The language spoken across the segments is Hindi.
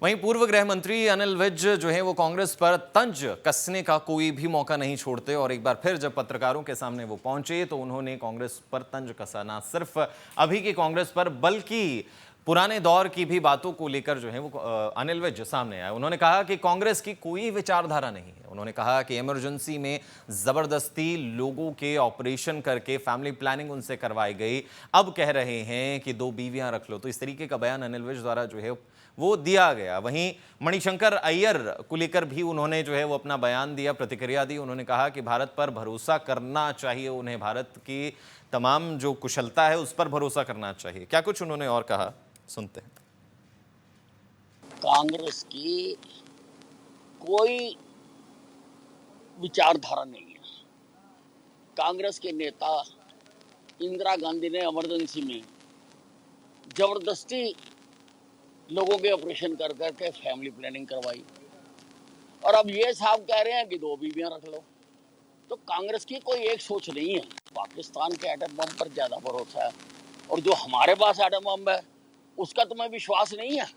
वहीं पूर्व गृह मंत्री अनिल विज जो है वो कांग्रेस पर तंज कसने का कोई भी मौका नहीं छोड़ते और एक बार फिर जब पत्रकारों के सामने वो पहुंचे तो उन्होंने कांग्रेस पर तंज कसा। ना सिर्फ अभी की कांग्रेस पर बल्कि पुराने दौर की भी बातों को लेकर जो है वो अनिल विज सामने आए। उन्होंने कहा कि कांग्रेस की कोई विचारधारा नहीं है। उन्होंने कहा कि इमरजेंसी में जबरदस्ती लोगों के ऑपरेशन करके फैमिली प्लानिंग उनसे करवाई गई, अब कह रहे हैं कि 2 बीवियां रख लो। तो इस तरीके का बयान अनिल विज द्वारा जो है वो दिया गया। वहीं मणिशंकर अय्यर को लेकर भी उन्होंने जो है वो अपना बयान दिया, प्रतिक्रिया दी। उन्होंने कहा कि भारत पर भरोसा करना चाहिए, उन्हें भारत की तमाम जो कुशलता है उस पर भरोसा करना चाहिए। क्या कुछ उन्होंने और कहा, सुनते हैं। कांग्रेस की कोई विचारधारा नहीं है। कांग्रेस के नेता इंदिरा गांधी ने इमरजेंसी में जबरदस्ती लोगों के ऑपरेशन कर करके फैमिली प्लानिंग करवाई और अब ये साहब कह रहे हैं कि 2 बीवियां रख लो। तो कांग्रेस की कोई एक सोच नहीं है। पाकिस्तान के एटम बम पर ज्यादा भरोसा है और जो हमारे पास एटम बम है उसका तुम्हें विश्वास नहीं है।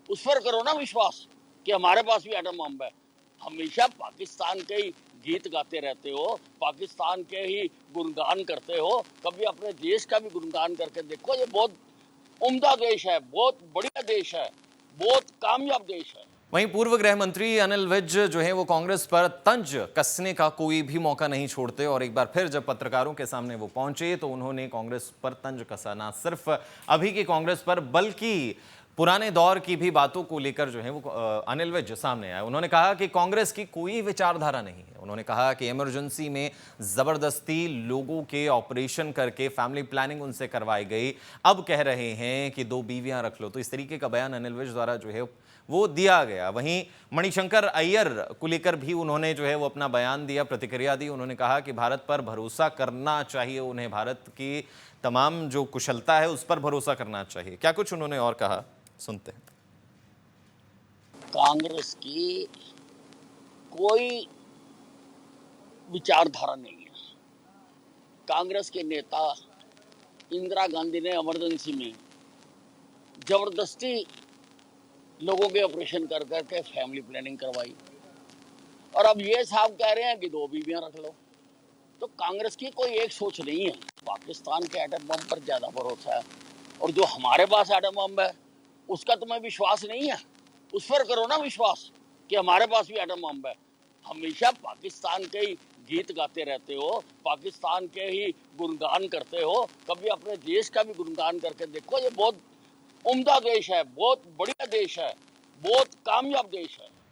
उस पर करो ना विश्वास कि हमारे पास भी एटम बम है। हमेशा पाकिस्तान के ही गीत गाते रहते हो, पाकिस्तान के ही गुणगान करते हो। कभी अपने देश का भी गुणगान करके देखो। ये बहुत उम्दा देश है, बहुत बढ़िया देश है, बहुत कामयाब देश है। वहीं पूर्व गृह मंत्री अनिल विज जो है वो कांग्रेस पर तंज कसने का कोई भी मौका नहीं छोड़ते और एक बार फिर जब पत्रकारों के सामने वो पहुंचे तो उन्होंने कांग्रेस पर तंज कसा। ना सिर्फ अभी की कांग्रेस पर बल्कि पुराने दौर की भी बातों को लेकर जो है वो अनिल विज सामने आए। उन्होंने कहा कि कांग्रेस की कोई विचारधारा नहीं है। उन्होंने कहा कि इमरजेंसी में जबरदस्ती लोगों के ऑपरेशन करके फैमिली प्लानिंग उनसे करवाई गई, अब कह रहे हैं कि 2 बीवियां रख लो। तो इस तरीके का बयान अनिल विज द्वारा जो है वो दिया गया। वहीं मणिशंकर अय्यर को लेकर भी उन्होंने जो है वो अपना बयान दिया, प्रतिक्रिया दी। उन्होंने कहा कि भारत पर भरोसा करना चाहिए, उन्हें भारत की तमाम जो कुशलता है उस पर भरोसा करना चाहिए। क्या कुछ उन्होंने और कहा, सुनते हैं। कांग्रेस की कोई विचारधारा नहीं है। कांग्रेस के नेता इंदिरा गांधी ने इमरजेंसी में जबरदस्ती लोगों के ऑपरेशन कर करके फैमिली प्लानिंग करवाई और अब ये साहब कह रहे हैं कि 2 बीवियां रख लो। तो कांग्रेस की कोई एक सोच नहीं है। पाकिस्तान के एटम बम पर ज्यादा भरोसा है और जो हमारे पास एटम बम है उसका तुम्हें विश्वास नहीं है। उस पर करो ना विश्वास कि हमारे पास भी एटम बम है। हमेशा पाकिस्तान के ही गीत गाते रहते हो, पाकिस्तान के ही गुणगान करते हो। कभी अपने देश का भी गुणगान करके देखो। ये बहुत उम्दा देश है, बहुत बढ़िया देश है, बहुत कामयाब देश है।